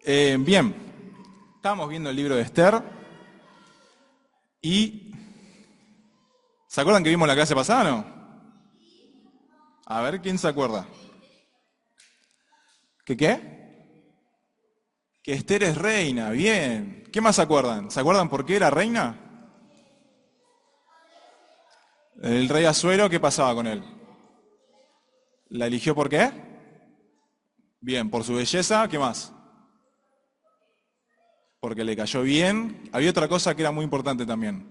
Bien, estábamos viendo el libro de Esther y ¿se acuerdan que vimos la clase pasada o no? A ver, ¿quién se acuerda? ¿Que qué? Que Esther es reina, bien. ¿Qué más se acuerdan? ¿Se acuerdan por qué era reina? El rey Asuero, ¿qué pasaba con él? ¿La eligió por qué? Bien, por su belleza, ¿qué más? Porque le cayó bien. Había otra cosa que era muy importante también.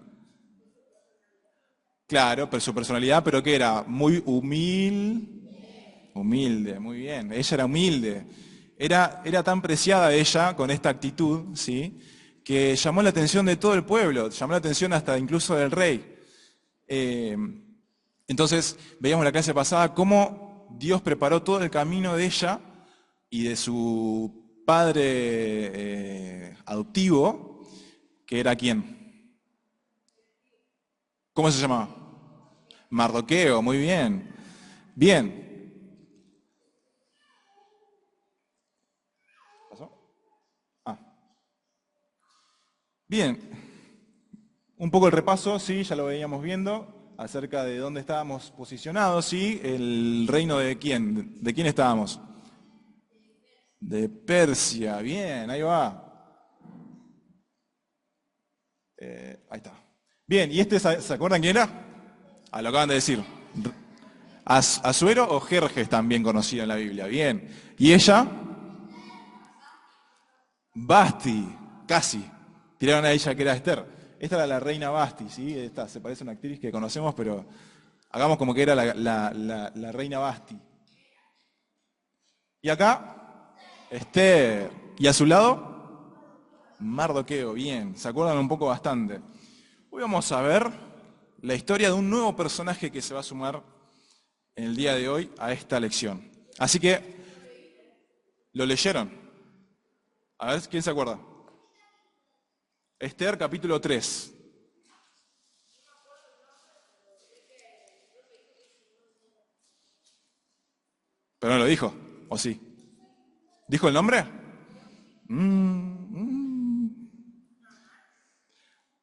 Claro, pero su personalidad, pero que era muy humilde, muy bien. Ella era humilde. Era tan preciada ella con esta actitud, ¿sí? Que llamó la atención de todo el pueblo, llamó la atención hasta incluso del rey. Eh, entonces, veíamos la clase pasada cómo Dios preparó todo el camino de ella y de su padre adoptivo, que era ¿quién? ¿Cómo se llamaba? Mardoqueo, muy bien. Bien. ¿Pasó? Ah, bien. Un poco el repaso, sí, ya lo veníamos viendo, acerca de dónde estábamos posicionados, sí, el reino de quién, ¿de quién estábamos? De Persia, bien, ahí va. Ahí está. Bien, ¿y este se acuerdan quién era? Ah, lo acaban de decir. Asuero o Jerjes, también conocido en la Biblia, bien. ¿Y ella? Basti, casi. Tiraron a ella que era Esther. Esta era la reina Basti, ¿sí? Esta se parece a una actriz que conocemos, pero hagamos como que era la reina Basti. Y acá, Esther. Y a su lado, Mardoqueo, bien. ¿Se acuerdan un poco bastante? Hoy vamos a ver la historia de un nuevo personaje que se va a sumar en el día de hoy a esta lección. Así que, ¿lo leyeron? A ver, ¿quién se acuerda? Esther capítulo 3. Pero no lo dijo, ¿o sí? ¿Dijo el nombre?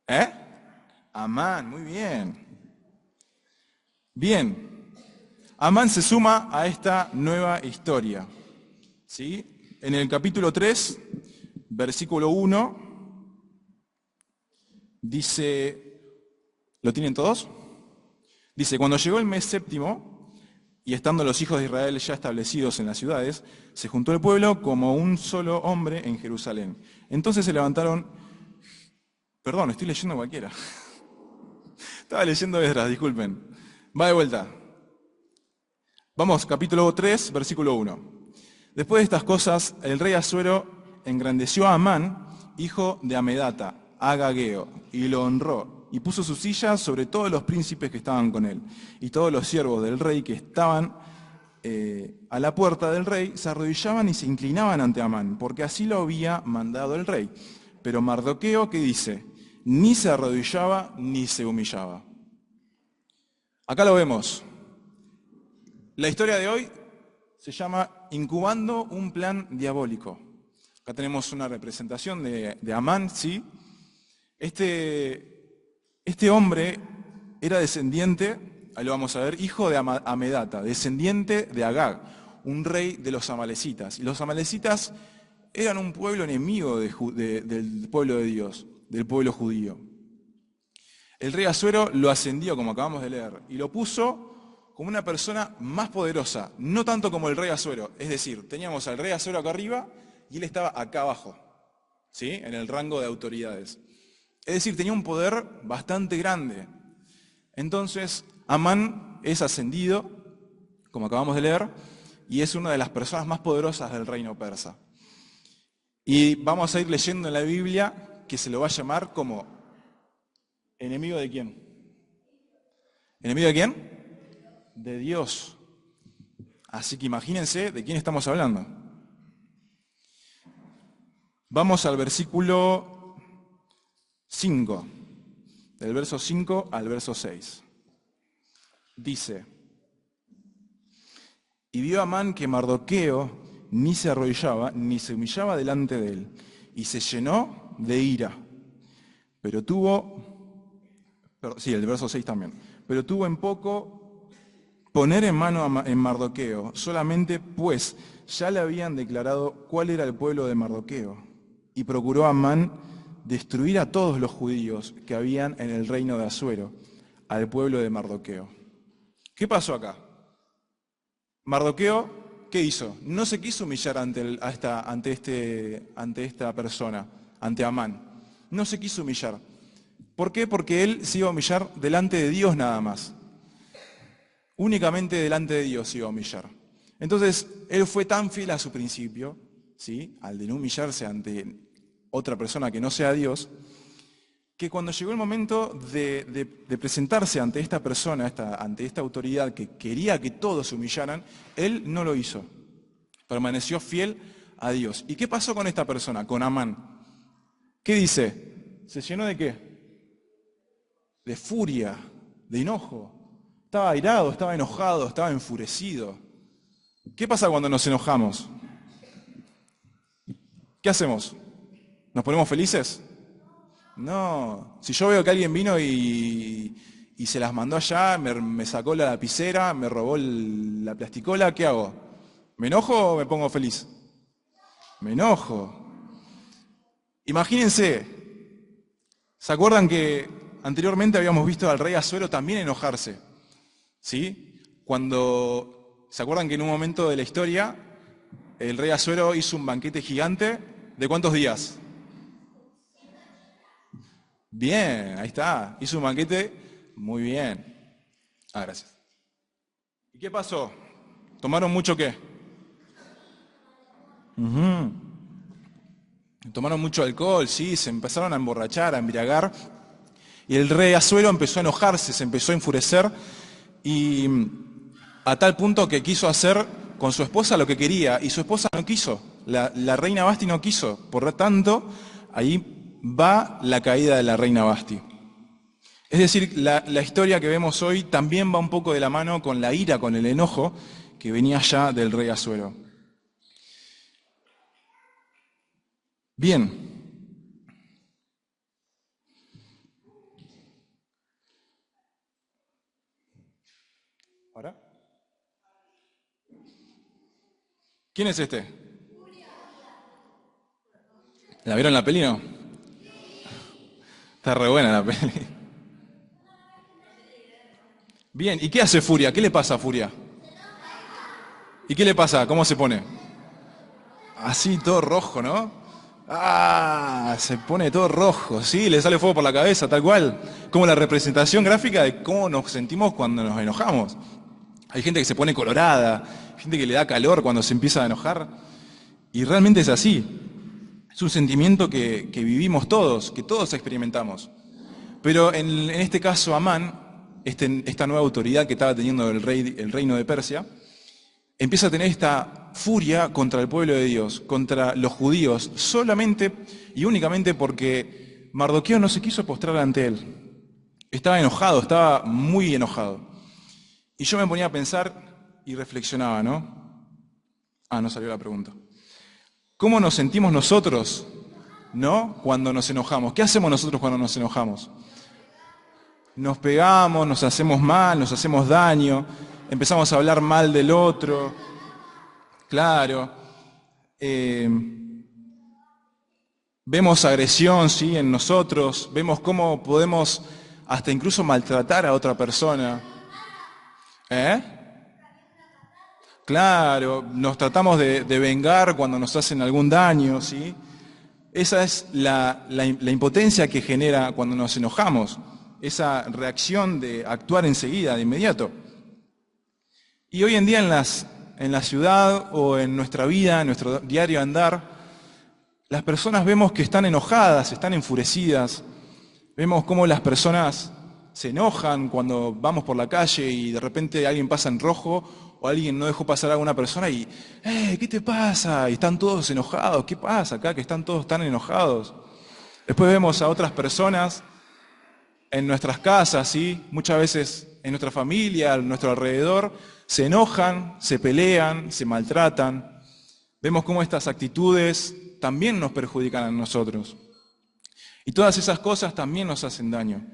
¿Eh? Amán, muy bien. Bien. Amán se suma a esta nueva historia. ¿Sí? En el capítulo 3, versículo 1, dice, ¿lo tienen todos? Dice, cuando llegó el mes séptimo, y estando los hijos de Israel ya establecidos en las ciudades, se juntó el pueblo como un solo hombre en Jerusalén. Entonces se levantaron, perdón, estoy leyendo cualquiera. Estaba leyendo Esdras, disculpen. Va de vuelta. Vamos, capítulo 3, versículo 1. Después de estas cosas, el rey Asuero engrandeció a Amán, hijo de Amedata, agageo, y lo honró, y puso su silla sobre todos los príncipes que estaban con él. Y todos los siervos del rey que estaban a la puerta del rey se arrodillaban y se inclinaban ante Amán, porque así lo había mandado el rey. Pero Mardoqueo, ¿qué dice? Ni se arrodillaba ni se humillaba. Acá lo vemos. La historia de hoy se llama Incubando un plan diabólico. Acá tenemos una representación de Amán, ¿sí? Este hombre era descendiente, ahí lo vamos a ver, hijo de Amedata, descendiente de Agag, un rey de los amalecitas. Y los amalecitas eran un pueblo enemigo del pueblo de Dios, del pueblo judío. El rey Asuero lo ascendió, como acabamos de leer, y lo puso como una persona más poderosa, no tanto como el rey Asuero. Es decir, teníamos al rey Asuero acá arriba y él estaba acá abajo, ¿sí? En el rango de autoridades. Es decir, tenía un poder bastante grande. Entonces, Amán es ascendido, como acabamos de leer, y es una de las personas más poderosas del reino persa. Y vamos a ir leyendo en la Biblia que se lo va a llamar como enemigo de quién. ¿Enemigo de quién? De Dios. Así que imagínense de quién estamos hablando. Vamos al versículo 5, del verso 5 al verso 6. Dice, y vio Amán que Mardoqueo ni se arrodillaba, ni se humillaba delante de él, y se llenó de ira. Pero el verso 6 también, pero tuvo en poco poner en mano en Mardoqueo, solamente pues ya le habían declarado cuál era el pueblo de Mardoqueo, y procuró Amán destruir a todos los judíos que habían en el reino de Asuero, al pueblo de Mardoqueo. ¿Qué pasó acá? Mardoqueo, ¿qué hizo? No se quiso humillar ante esta persona, ante Amán. No se quiso humillar. ¿Por qué? Porque él se iba a humillar delante de Dios nada más. Únicamente delante de Dios se iba a humillar. Entonces, él fue tan fiel a su principio, ¿sí?, al de no humillarse ante otra persona que no sea Dios, que cuando llegó el momento de presentarse ante esta persona, ante esta autoridad que quería que todos se humillaran, él no lo hizo. Permaneció fiel a Dios. ¿Y qué pasó con esta persona, con Amán? ¿Qué dice? ¿Se llenó de qué? De furia, de enojo. Estaba airado, estaba enojado, estaba enfurecido. ¿Qué pasa cuando nos enojamos? ¿Qué hacemos? ¿Nos ponemos felices? No. Si yo veo que alguien vino y se las mandó allá, me sacó la lapicera, me robó la plasticola, ¿qué hago? ¿Me enojo o me pongo feliz? Me enojo. Imagínense, ¿se acuerdan que anteriormente habíamos visto al rey Asuero también enojarse? ¿Sí? ¿Se acuerdan que en un momento de la historia el rey Asuero hizo un banquete gigante? ¿De cuántos días? Bien, ahí está. Hizo un banquete muy bien. Gracias. ¿Y qué pasó? ¿Tomaron mucho qué? Tomaron mucho alcohol, sí, se empezaron a emborrachar, a embriagar. Y el rey Asuero empezó a enojarse, se empezó a enfurecer y a tal punto que quiso hacer con su esposa lo que quería y su esposa no quiso. La reina Vasti no quiso. Por lo tanto, ahí va la caída de la reina Vasti. Es decir, la historia que vemos hoy también va un poco de la mano con la ira, con el enojo que venía ya del rey Asuero. Bien. ¿Ahora? ¿Quién es este? ¿La vieron la peli, no? Está re buena la peli. Bien, ¿y qué hace Furia? ¿Qué le pasa a Furia? ¿Y qué le pasa? ¿Cómo se pone? Así, todo rojo, ¿no? Se pone todo rojo, sí, le sale fuego por la cabeza, tal cual. Como la representación gráfica de cómo nos sentimos cuando nos enojamos. Hay gente que se pone colorada, gente que le da calor cuando se empieza a enojar. Y realmente es así. Es un sentimiento que vivimos todos, que todos experimentamos. Pero en este caso Amán, esta nueva autoridad que estaba teniendo el reino de Persia, empieza a tener esta furia contra el pueblo de Dios, contra los judíos, solamente y únicamente porque Mardoqueo no se quiso postrar ante él. Estaba enojado, estaba muy enojado. Y yo me ponía a pensar y reflexionaba, ¿no? No salió la pregunta. ¿Cómo nos sentimos nosotros, ¿no?, cuando nos enojamos? ¿Qué hacemos nosotros cuando nos enojamos? Nos pegamos, nos hacemos mal, nos hacemos daño, empezamos a hablar mal del otro. Claro. Vemos agresión, ¿sí?, en nosotros, vemos cómo podemos hasta incluso maltratar a otra persona. Claro, nos tratamos de vengar cuando nos hacen algún daño, ¿sí? Esa es la impotencia que genera cuando nos enojamos, esa reacción de actuar enseguida, de inmediato. Y hoy en día en la ciudad o en nuestra vida, en nuestro diario andar, las personas vemos que están enojadas, están enfurecidas, vemos cómo las personas se enojan cuando vamos por la calle y de repente alguien pasa en rojo o alguien no dejó pasar a una persona y ¿qué te pasa? Y están todos enojados. ¿Qué pasa acá que están todos tan enojados? Después vemos a otras personas en nuestras casas, ¿sí?, muchas veces en nuestra familia, a nuestro alrededor, se enojan, se pelean, se maltratan. Vemos cómo estas actitudes también nos perjudican a nosotros. Y todas esas cosas también nos hacen daño.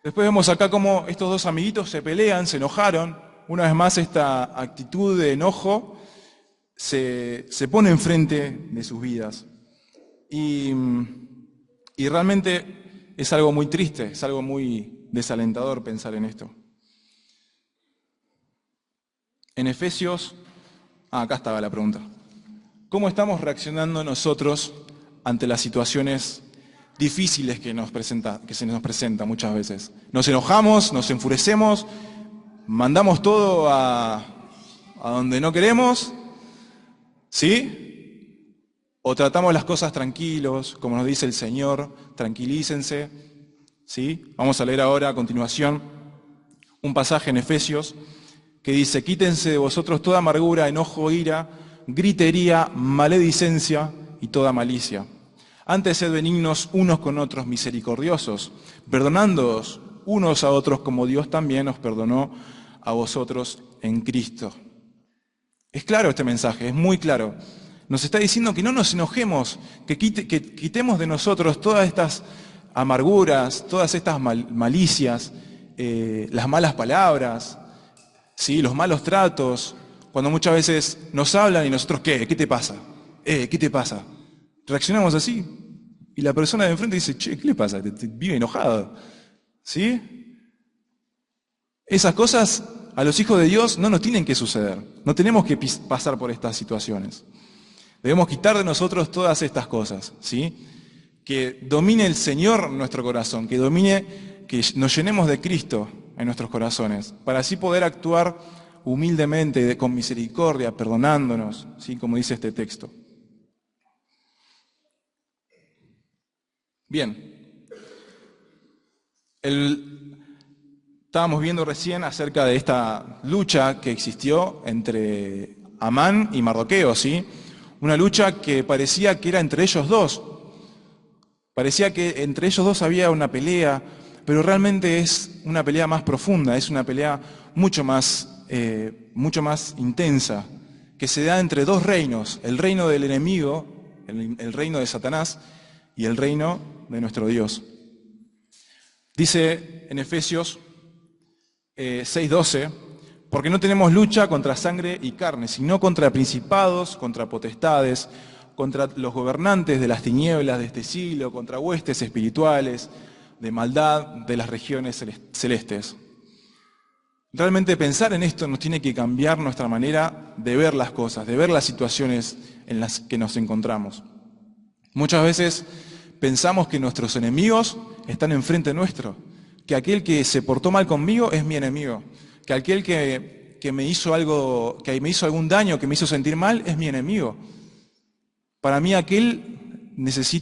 Después vemos acá cómo estos dos amiguitos se pelean, se enojaron. Una vez más esta actitud de enojo se pone enfrente de sus vidas. Y realmente es algo muy triste, es algo muy desalentador pensar en esto. En Efesios, acá estaba la pregunta. ¿Cómo estamos reaccionando nosotros ante las situaciones difíciles que se nos presenta muchas veces? Nos enojamos, nos enfurecemos, mandamos todo a donde no queremos, ¿sí? O tratamos las cosas tranquilos, como nos dice el Señor, tranquilícense, ¿sí? Vamos a leer ahora a continuación un pasaje en Efesios que dice: quítense de vosotros toda amargura, enojo, ira, gritería, maledicencia y toda malicia. Antes sed benignos unos con otros, misericordiosos, perdonándoos unos a otros como Dios también os perdonó a vosotros en Cristo. Es claro este mensaje, es muy claro. Nos está diciendo que no nos enojemos, que quitemos de nosotros todas estas amarguras, todas estas malicias, las malas palabras, ¿sí? Los malos tratos, cuando muchas veces nos hablan y nosotros, ¿qué? ¿Qué te pasa? ¿Qué te pasa? Reaccionamos así. Y la persona de enfrente dice, che, ¿qué le pasa? Te vive enojado. ¿Sí? Esas cosas a los hijos de Dios no nos tienen que suceder. No tenemos que pasar por estas situaciones. Debemos quitar de nosotros todas estas cosas, ¿sí? Que domine el Señor nuestro corazón, que nos llenemos de Cristo en nuestros corazones, para así poder actuar humildemente, con misericordia, perdonándonos, ¿sí? Como dice este texto. Bien. Estábamos viendo recién acerca de esta lucha que existió entre Amán y Mardoqueo, ¿sí? Una lucha que parecía que era entre ellos dos. Parecía que entre ellos dos había una pelea, pero realmente es una pelea más profunda, es una pelea mucho más intensa, que se da entre dos reinos, el reino del enemigo, el reino de Satanás, y el reino de nuestro Dios. Dice en Efesios 6:12, porque no tenemos lucha contra sangre y carne, sino contra principados, contra potestades, contra los gobernantes de las tinieblas de este siglo, contra huestes espirituales de maldad de las regiones celestes. Realmente pensar en esto nos tiene que cambiar nuestra manera de ver las cosas, de ver las situaciones en las que nos encontramos. Muchas veces pensamos que nuestros enemigos están enfrente nuestro, que aquel que se portó mal conmigo es mi enemigo, que aquel que me hizo algún daño, que me hizo sentir mal, es mi enemigo. Para mí aquel es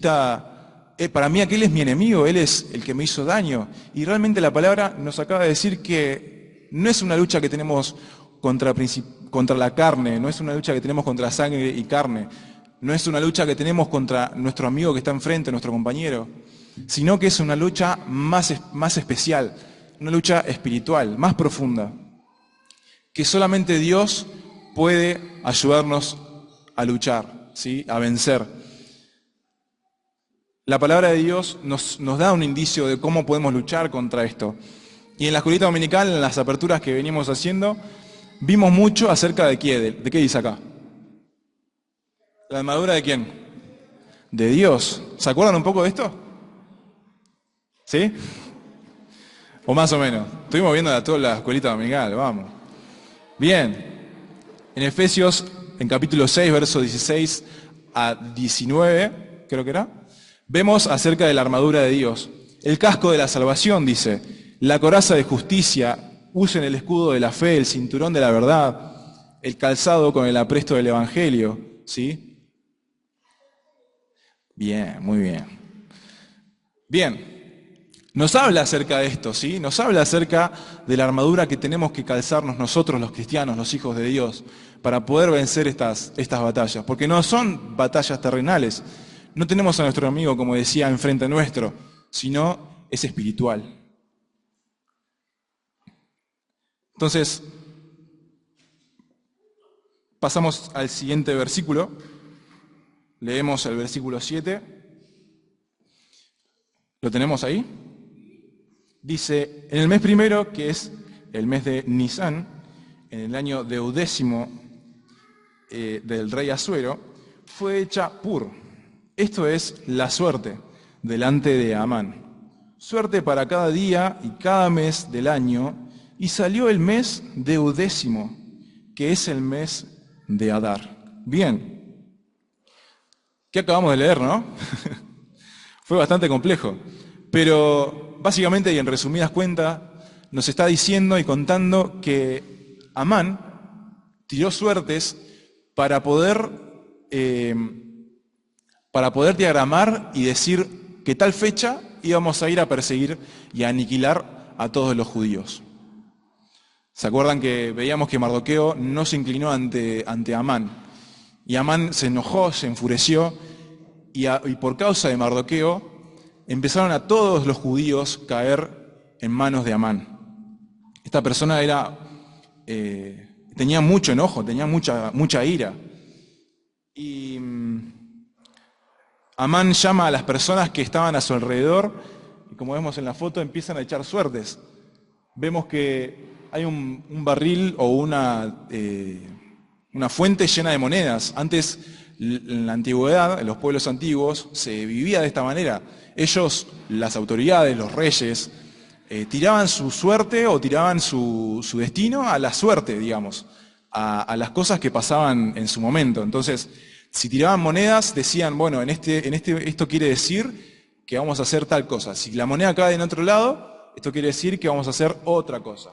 mi enemigo, él es el que me hizo daño. Y realmente la palabra nos acaba de decir que no es una lucha que tenemos contra la carne, no es una lucha que tenemos contra sangre y carne, no es una lucha que tenemos contra nuestro amigo que está enfrente, nuestro compañero, sino que es una lucha más especial, una lucha espiritual, más profunda, que solamente Dios puede ayudarnos a luchar, ¿sí? A vencer. La palabra de Dios nos da un indicio de cómo podemos luchar contra esto. Y en la escuelita dominical, en las aperturas que venimos haciendo, vimos mucho acerca de qué dice acá. ¿La armadura de quién? De Dios. ¿Se acuerdan un poco de esto? ¿Sí? O más o menos. Estuvimos viendo toda la escuelita dominical, vamos. Bien. En Efesios, en capítulo 6, versos 16 a 19, creo que era, vemos acerca de la armadura de Dios. El casco de la salvación, dice, la coraza de justicia, usen el escudo de la fe, el cinturón de la verdad, el calzado con el apresto del evangelio, ¿sí? Bien, muy bien. Bien, nos habla acerca de esto, ¿sí? Nos habla acerca de la armadura que tenemos que calzarnos nosotros, los cristianos, los hijos de Dios, para poder vencer estas batallas, porque no son batallas terrenales. No tenemos a nuestro amigo, como decía, enfrente nuestro, sino es espiritual. Entonces, Pasamos al siguiente versículo. Leemos el versículo 7. ¿Lo tenemos ahí? Dice, en el mes primero, que es el mes de Nisán, en el año 10º del rey Asuero, fue hecha Pur. Esto es la suerte delante de Amán. Suerte para cada día y cada mes del año, y salió el mes 10º, que es el mes de Adar. Bien. ¿Qué acabamos de leer, no? Fue bastante complejo. Pero básicamente y en resumidas cuentas, nos está diciendo y contando que Amán tiró suertes para poder diagramar y decir que tal fecha íbamos a ir a perseguir y a aniquilar a todos los judíos. ¿Se acuerdan que veíamos que Mardoqueo no se inclinó ante Amán? Y Amán se enojó, se enfureció, y por causa de Mardoqueo empezaron a todos los judíos caer en manos de Amán. Esta persona tenía mucho enojo, tenía mucha ira. Y Amán llama a las personas que estaban a su alrededor, y como vemos en la foto, empiezan a echar suertes. Vemos que hay un barril o una fuente llena de monedas. Antes, en la antigüedad, en los pueblos antiguos, se vivía de esta manera. Ellos, las autoridades, los reyes, tiraban su suerte o tiraban su destino a la suerte, digamos, a las cosas que pasaban en su momento. Entonces, si tiraban monedas, decían, bueno, esto quiere decir que vamos a hacer tal cosa. Si la moneda cae en otro lado, esto quiere decir que vamos a hacer otra cosa.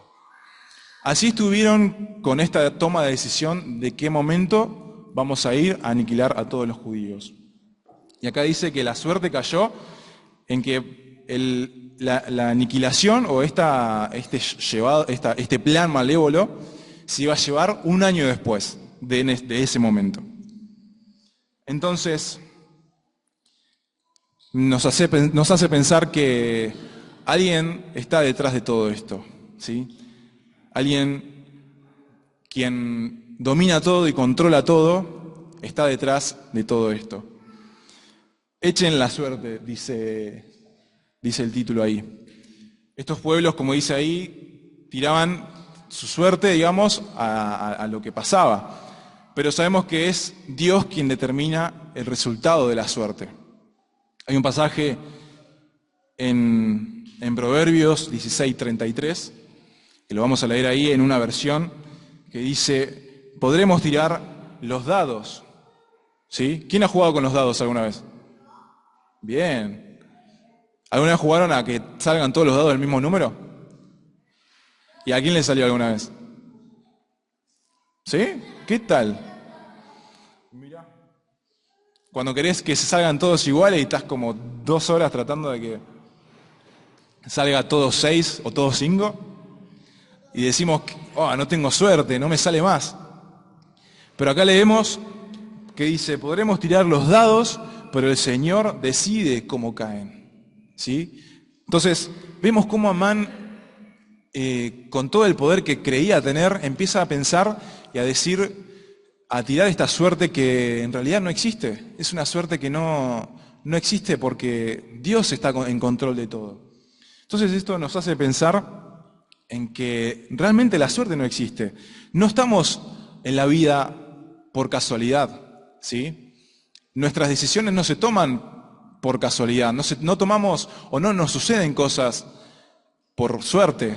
Así estuvieron con esta toma de decisión de qué momento vamos a ir a aniquilar a todos los judíos. Y acá dice que la suerte cayó en que la aniquilación o este plan malévolo se iba a llevar un año después de ese momento. Entonces, nos hace pensar que alguien está detrás de todo esto, ¿sí? Alguien quien domina todo y controla todo está detrás de todo esto. Echen la suerte, dice el título ahí. Estos pueblos, como dice ahí, tiraban su suerte, digamos, a lo que pasaba. Pero sabemos que es Dios quien determina el resultado de la suerte. Hay un pasaje en Proverbios 16:33, que lo vamos a leer ahí en una versión, que dice, podremos tirar los dados. ¿Sí? ¿Quién ha jugado con los dados alguna vez? Bien. ¿Alguna vez jugaron a que salgan todos los dados del mismo número? ¿Y a quién le salió alguna vez? ¿Sí? ¿Qué tal? Mirá. Cuando querés que se salgan todos iguales y estás como 2 horas tratando de que salga todos 6 o todos 5, y decimos, oh, no tengo suerte, no me sale más. Pero acá leemos que dice, podremos tirar los dados, pero el Señor decide cómo caen. ¿Sí? Entonces, vemos cómo Amán, con todo el poder que creía tener, empieza a pensar y a decir, a tirar esta suerte que en realidad no existe. Es una suerte que no existe porque Dios está en control de todo. Entonces esto nos hace pensar en que realmente la suerte no existe. No estamos en la vida por casualidad, ¿sí? Nuestras decisiones no se toman por casualidad, no tomamos o no nos suceden cosas por suerte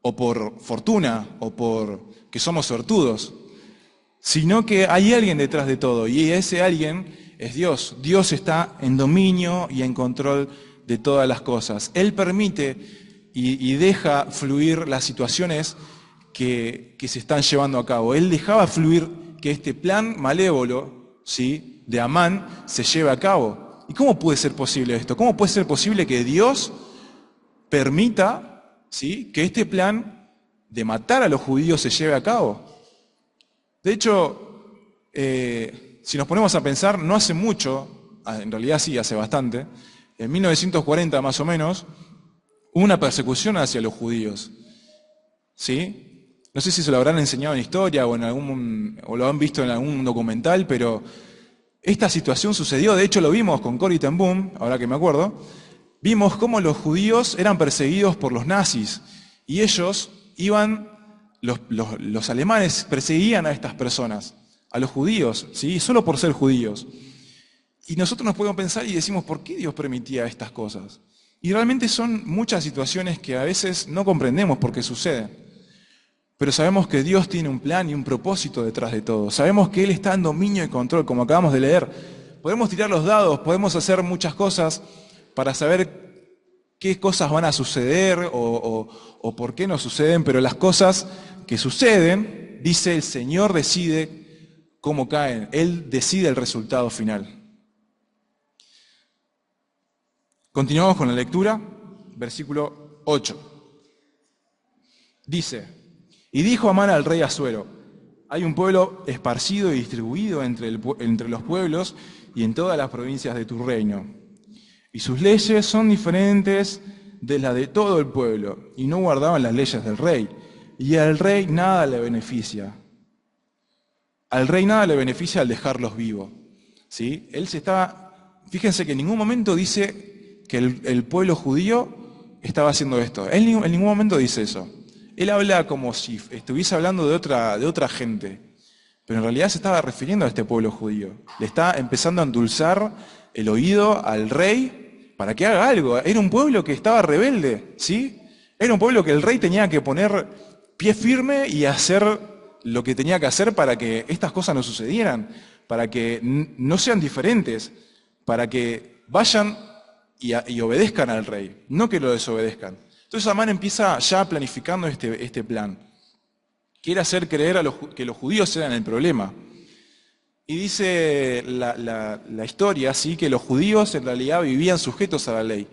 o por fortuna o por que somos suertudos, sino que hay alguien detrás de todo y ese alguien es Dios. Dios está en dominio y en control de todas las cosas. Él permite y deja fluir las situaciones que se están llevando a cabo. Él dejaba fluir que este plan malévolo, ¿sí?, de Amán se lleve a cabo. ¿Y cómo puede ser posible esto? ¿Cómo puede ser posible que Dios permita, ¿sí?, que este plan de matar a los judíos se lleve a cabo? De hecho, si nos ponemos a pensar, no hace mucho, en realidad sí, hace bastante, en 1940 más o menos, hubo una persecución hacia los judíos, ¿sí? No sé si se lo habrán enseñado en historia o lo han visto en algún documental, pero esta situación sucedió, de hecho lo vimos con Corrie ten Boom, ahora que me acuerdo, vimos cómo los judíos eran perseguidos por los nazis y ellos los alemanes perseguían a estas personas, a los judíos, ¿sí? Solo por ser judíos. Y nosotros nos podemos pensar y decimos, ¿por qué Dios permitía estas cosas? Y realmente son muchas situaciones que a veces no comprendemos por qué suceden. Pero sabemos que Dios tiene un plan y un propósito detrás de todo. Sabemos que Él está en dominio y control, como acabamos de leer. Podemos tirar los dados, podemos hacer muchas cosas para saber qué cosas van a suceder o por qué no suceden, pero las cosas que suceden, dice el Señor decide cómo caen. Él decide el resultado final. Continuamos con la lectura, versículo 8. Dice: y dijo Amán al rey Asuero: hay un pueblo esparcido y distribuido entre los pueblos y en todas las provincias de tu reino. Y sus leyes son diferentes de las de todo el pueblo, y no guardaban las leyes del rey. Y al rey nada le beneficia. Al rey nada le beneficia al dejarlos vivos. ¿Sí? Fíjense que en ningún momento dice que el pueblo judío estaba haciendo esto. Él en ningún momento dice eso. Él habla como si estuviese hablando de otra gente, pero en realidad se estaba refiriendo a este pueblo judío. Le está empezando a endulzar el oído al rey para que haga algo. Era un pueblo que estaba rebelde, ¿sí? Era un pueblo que el rey tenía que poner pie firme y hacer lo que tenía que hacer para que estas cosas no sucedieran, para que no sean diferentes, para que vayan y obedezcan al rey, no que lo desobedezcan. Entonces Amán empieza ya planificando este plan. Quiere hacer creer que los judíos eran el problema. Y dice la historia, ¿sí?, que los judíos en realidad vivían sujetos a la ley,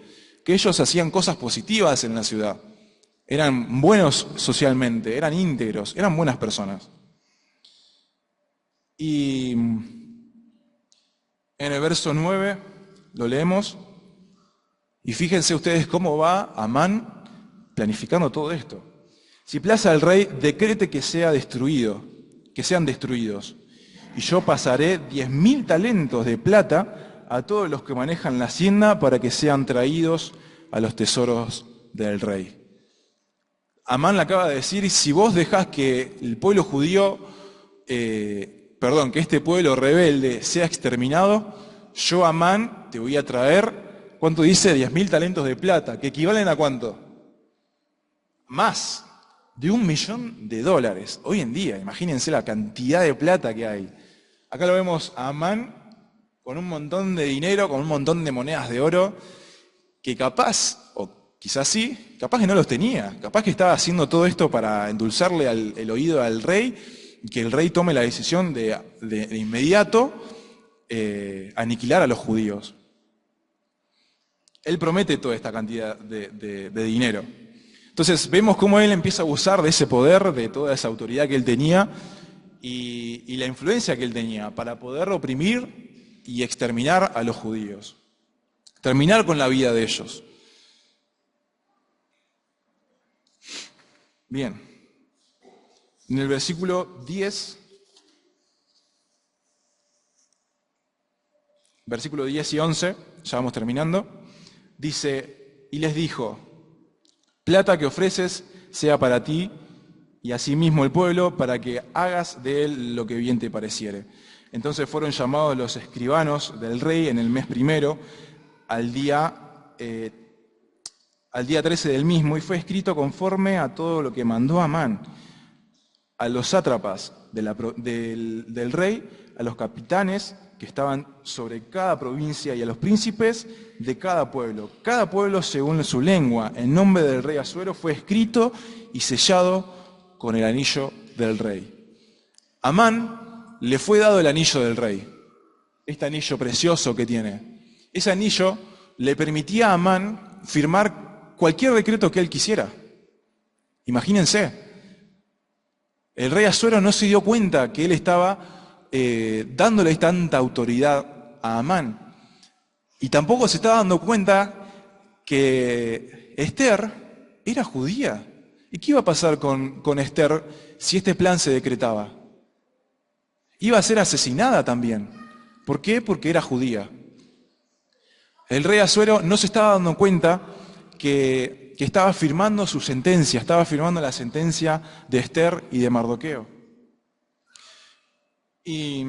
que ellos hacían cosas positivas en la ciudad. Eran buenos socialmente, eran íntegros, eran buenas personas. Y en el verso 9 lo leemos. Y fíjense ustedes cómo va Amán planificando todo esto. Si place al rey, decrete que sean destruidos. Y yo pasaré 10.000 talentos de plata a todos los que manejan la hacienda para que sean traídos a los tesoros del rey. Amán le acaba de decir: si vos dejás que el pueblo judío, que este pueblo rebelde sea exterminado, yo, Amán, te voy a traer, ¿cuánto dice? 10.000 talentos de plata, que equivalen a ¿cuánto? Más de $1.000.000 hoy en día. Imagínense la cantidad de plata que hay. Acá lo vemos a Amán con un montón de dinero, con un montón de monedas de oro, que capaz, o quizás sí, capaz que no los tenía, capaz que estaba haciendo todo esto para endulzarle el oído al rey, y que el rey tome la decisión de inmediato aniquilar a los judíos. Él promete toda esta cantidad de dinero. Entonces vemos cómo él empieza a abusar de ese poder, de toda esa autoridad que él tenía y la influencia que él tenía para poder oprimir y exterminar a los judíos. Terminar con la vida de ellos. Bien. En el versículo 10, versículo 10 y 11, ya vamos terminando, dice: y les dijo: plata que ofreces sea para ti y asimismo el pueblo, para que hagas de él lo que bien te pareciere. Entonces fueron llamados los escribanos del rey en el mes primero, al día 13 del mismo, y fue escrito conforme a todo lo que mandó Amán, a los sátrapas del rey, a los capitanes que estaban sobre cada provincia y a los príncipes de cada pueblo según su lengua. El nombre del rey Asuero fue escrito y sellado con el anillo del rey. Amán le fue dado el anillo del rey, este anillo precioso que tiene. Ese anillo le permitía a Amán firmar cualquier decreto que él quisiera. Imagínense, el rey Asuero no se dio cuenta que él estaba dándole tanta autoridad a Amán. Y tampoco se estaba dando cuenta que Esther era judía. ¿Y qué iba a pasar con Esther si este plan se decretaba. Iba a ser asesinada también. ¿Por qué? Porque era judía. El rey Asuero no se estaba dando cuenta que estaba firmando su sentencia, estaba firmando la sentencia de Esther y de Mardoqueo. Y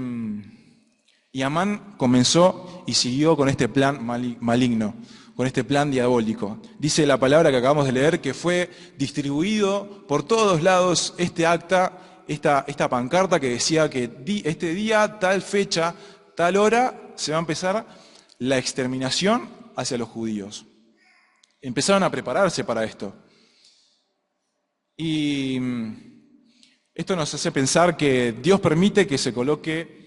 Amán comenzó y siguió con este plan maligno, con este plan diabólico. Dice la palabra que acabamos de leer que fue distribuido por todos lados este acta, esta pancarta que decía que este día, tal fecha, tal hora, se va a empezar la exterminación hacia los judíos. Empezaron a prepararse para esto. Y esto nos hace pensar que Dios permite que se coloque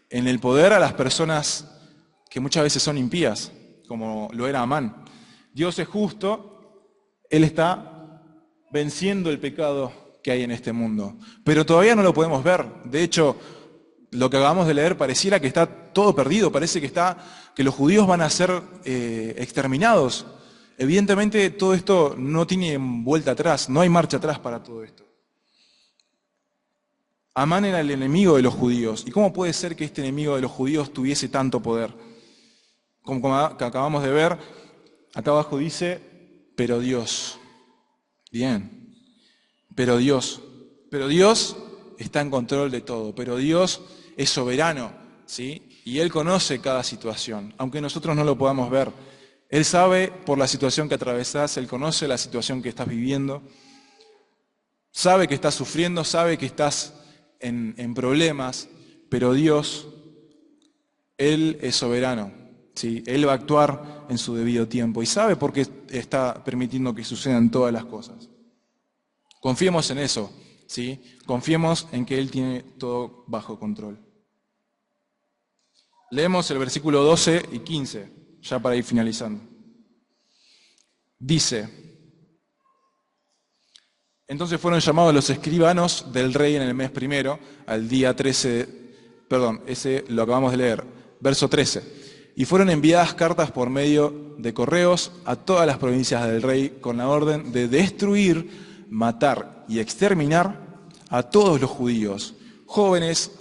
en el poder a las personas que muchas veces son impías, como lo era Amán. Dios es justo, Él está venciendo el pecado que hay en este mundo, pero todavía no lo podemos ver. De hecho, lo que acabamos de leer pareciera que está todo perdido, parece que los judíos van a ser exterminados. Evidentemente todo esto no tiene vuelta atrás, no hay marcha atrás para todo esto. Amán era el enemigo de los judíos. ¿Y cómo puede ser que este enemigo de los judíos tuviese tanto poder? Como acabamos de ver, acá abajo dice, pero Dios. Bien, pero Dios está en control de todo, pero Dios es soberano, ¿sí? Y Él conoce cada situación, aunque nosotros no lo podamos ver. Él sabe por la situación que atravesás, Él conoce la situación que estás viviendo, sabe que estás sufriendo, sabe que estás en problemas, pero Dios, Él es soberano, ¿sí? Él va a actuar en su debido tiempo y sabe por qué está permitiendo que sucedan todas las cosas. Confiemos en eso, ¿sí? Confiemos en que Él tiene todo bajo control. Leemos el versículo 12 y 15, ya para ir finalizando. Dice: entonces fueron llamados los escribanos del rey en el mes primero, al día 13, ese lo acabamos de leer, verso 13. Y fueron enviadas cartas por medio de correos a todas las provincias del rey con la orden de destruir, matar y exterminar a todos los judíos, jóvenes,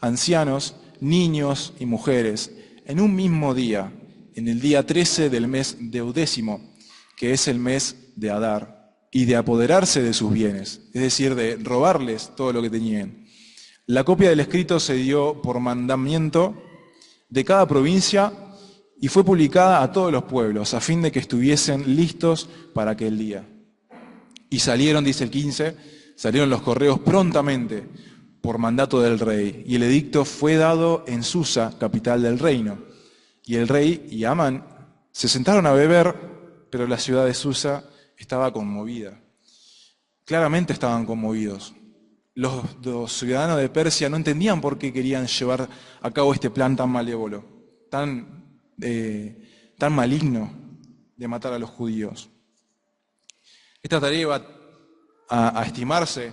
ancianos, niños y mujeres, en un mismo día, en el día 13 del mes deudécimo, que es el mes de Adar, y de apoderarse de sus bienes, es decir, de robarles todo lo que tenían. La copia del escrito se dio por mandamiento de cada provincia y fue publicada a todos los pueblos, a fin de que estuviesen listos para aquel día. Y salieron, dice el 15, salieron los correos prontamente por mandato del rey, y el edicto fue dado en Susa, capital del reino. Y el rey y Amán se sentaron a beber, pero la ciudad de Susa estaba conmovida. Claramente estaban conmovidos. Los ciudadanos de Persia no entendían por qué querían llevar a cabo este plan tan malévolo, tan maligno de matar a los judíos. Esta tarea iba a estimarse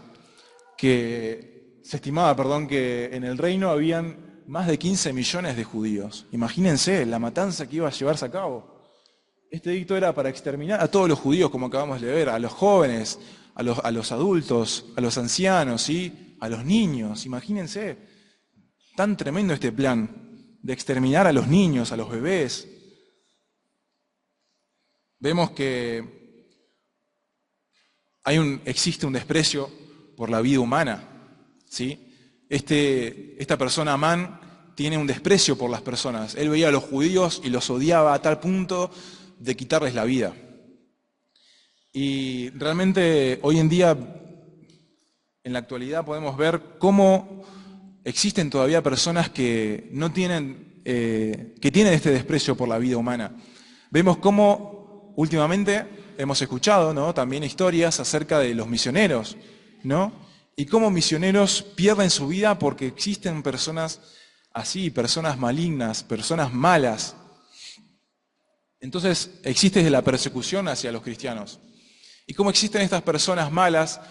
se estimaba que en el reino habían más de 15 millones de judíos. Imagínense la matanza que iba a llevarse a cabo. Este edicto era para exterminar a todos los judíos, como acabamos de ver, a los jóvenes, a los adultos, a los ancianos, ¿sí? A los niños. Imagínense, tan tremendo este plan de exterminar a los niños, a los bebés. Vemos que existe un desprecio por la vida humana, ¿sí? Esta persona, Amán, tiene un desprecio por las personas. Él veía a los judíos y los odiaba a tal punto de quitarles la vida. Y realmente hoy en día, en la actualidad, podemos ver cómo existen todavía personas que no tienen, que tienen este desprecio por la vida humana. Vemos cómo últimamente hemos escuchado, ¿no?, también historias acerca de los misioneros, ¿no? Y cómo misioneros pierden su vida porque existen personas así, personas malignas, personas malas. Entonces existe la persecución hacia los cristianos. Y como existen estas personas malas,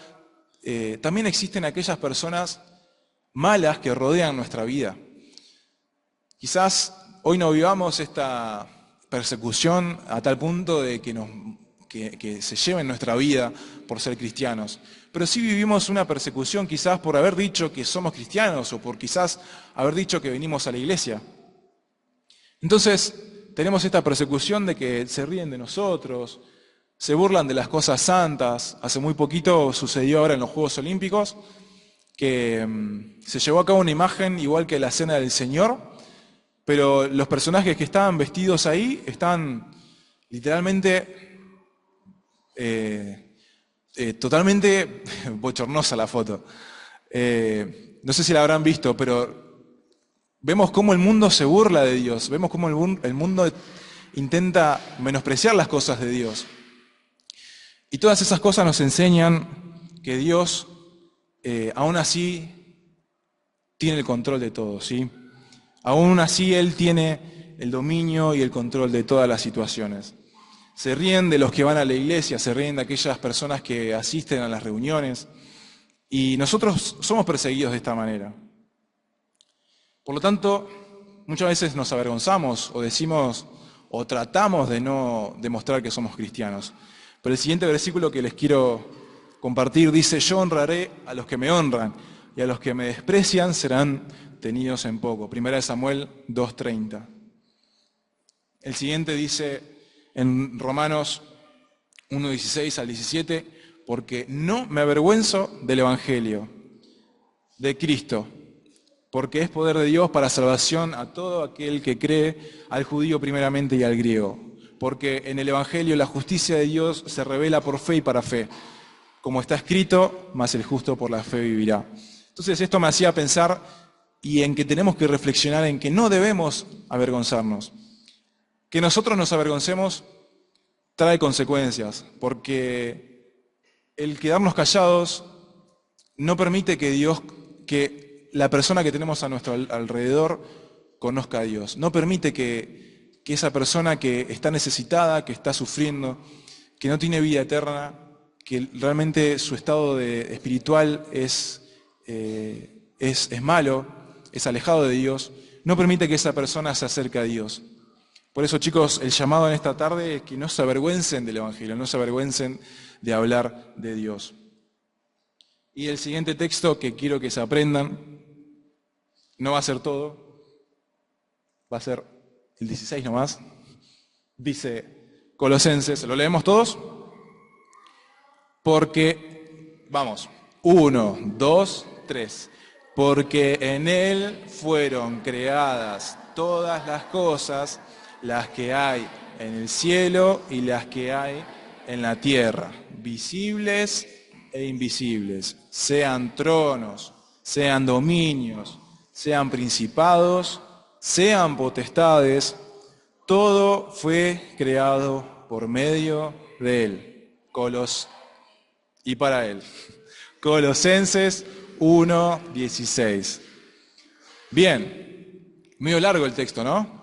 también existen aquellas personas malas que rodean nuestra vida. Quizás hoy no vivamos esta persecución a tal punto de que nos que se lleven nuestra vida por ser cristianos. Pero sí vivimos una persecución quizás por haber dicho que somos cristianos o por quizás haber dicho que venimos a la iglesia. Entonces tenemos esta persecución de que se ríen de nosotros, se burlan de las cosas santas. Hace muy poquito sucedió ahora en los Juegos Olímpicos que se llevó a cabo una imagen igual que la Cena del Señor, pero los personajes que estaban vestidos ahí estaban literalmente totalmente bochornosa la foto. No sé si la habrán visto, pero vemos cómo el mundo se burla de Dios, vemos cómo el mundo intenta menospreciar las cosas de Dios. Y todas esas cosas nos enseñan que Dios, aún así, tiene el control de todo, ¿sí? Aún así, Él tiene el dominio y el control de todas las situaciones. Se ríen de los que van a la iglesia, se ríen de aquellas personas que asisten a las reuniones, y nosotros somos perseguidos de esta manera. Por lo tanto, muchas veces nos avergonzamos o decimos o tratamos de no demostrar que somos cristianos. Pero el siguiente versículo que les quiero compartir dice: yo honraré a los que me honran y a los que me desprecian serán tenidos en poco. 1 Samuel 2:30. El siguiente dice en Romanos 1:16 al 17: porque no me avergüenzo del Evangelio de Cristo, porque es poder de Dios para salvación a todo aquel que cree, al judío primeramente y al griego. Porque en el Evangelio la justicia de Dios se revela por fe y para fe. Como está escrito, mas el justo por la fe vivirá. Entonces esto me hacía pensar y en que tenemos que reflexionar en que no debemos avergonzarnos. Que nosotros nos avergoncemos trae consecuencias, porque el quedarnos callados no permite que la persona que tenemos a nuestro alrededor conozca a Dios. No permite que esa persona que está necesitada, que está sufriendo, que no tiene vida eterna, que realmente su estado espiritual es malo, es alejado de Dios, no permite que esa persona se acerque a Dios. Por eso, chicos, el llamado en esta tarde es que no se avergüencen del Evangelio, no se avergüencen de hablar de Dios. Y el siguiente texto que quiero que se aprendan, no va a ser todo, va a ser el 16 nomás, dice Colosenses, ¿lo leemos todos? Porque, vamos, 1, 2, 3, porque en Él fueron creadas todas las cosas, las que hay en el cielo y las que hay en la tierra, visibles e invisibles, sean tronos, sean dominios, sean principados, sean potestades, todo fue creado por medio de Él, y para Él. Colosenses 1:16. Bien, medio largo el texto, ¿no?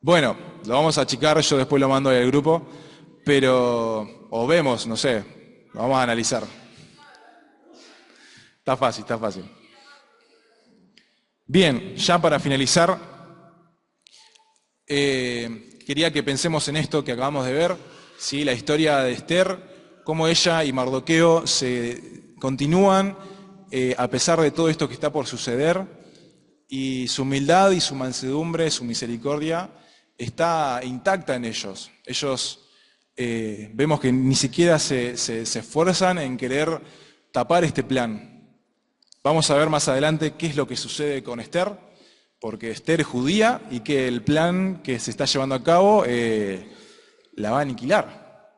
Bueno, lo vamos a achicar, yo después lo mando al grupo, pero, o vemos, no sé, lo vamos a analizar. Está fácil, está fácil. Bien, ya para finalizar, quería que pensemos en esto que acabamos de ver, ¿sí? La historia de Esther, cómo ella y Mardoqueo se continúan a pesar de todo esto que está por suceder, y su humildad y su mansedumbre, su misericordia, está intacta en ellos. Ellos vemos que ni siquiera se esfuerzan en querer tapar este plan. Vamos a ver más adelante qué es lo que sucede con Esther, porque Esther es judía y que el plan que se está llevando a cabo la va a aniquilar.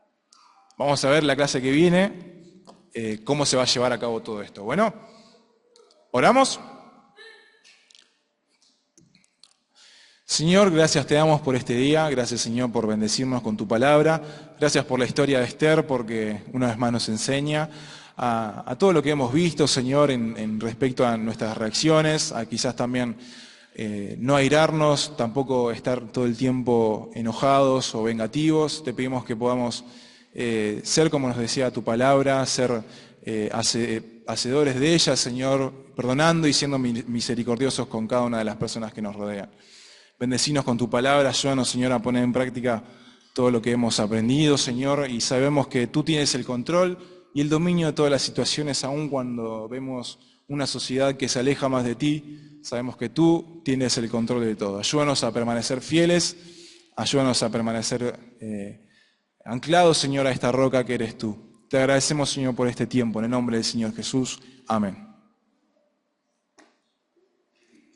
Vamos a ver la clase que viene cómo se va a llevar a cabo todo esto. Bueno, ¿oramos? Señor, gracias te damos por este día, gracias Señor por bendecirnos con tu palabra, gracias por la historia de Esther, porque una vez más nos enseña a todo lo que hemos visto, Señor, en respecto a nuestras reacciones, a quizás también no airarnos, tampoco estar todo el tiempo enojados o vengativos. Te pedimos que podamos ser, como nos decía tu palabra, ser hacedores de ella, Señor, perdonando y siendo misericordiosos con cada una de las personas que nos rodean. Bendecinos con tu palabra, ayúdanos, Señor, a poner en práctica todo lo que hemos aprendido, Señor, y sabemos que tú tienes el control y el dominio de todas las situaciones, aun cuando vemos una sociedad que se aleja más de ti, sabemos que tú tienes el control de todo. Ayúdanos a permanecer fieles, ayúdanos a permanecer anclados, Señor, a esta roca que eres tú. Te agradecemos, Señor, por este tiempo, en el nombre del Señor Jesús. Amén.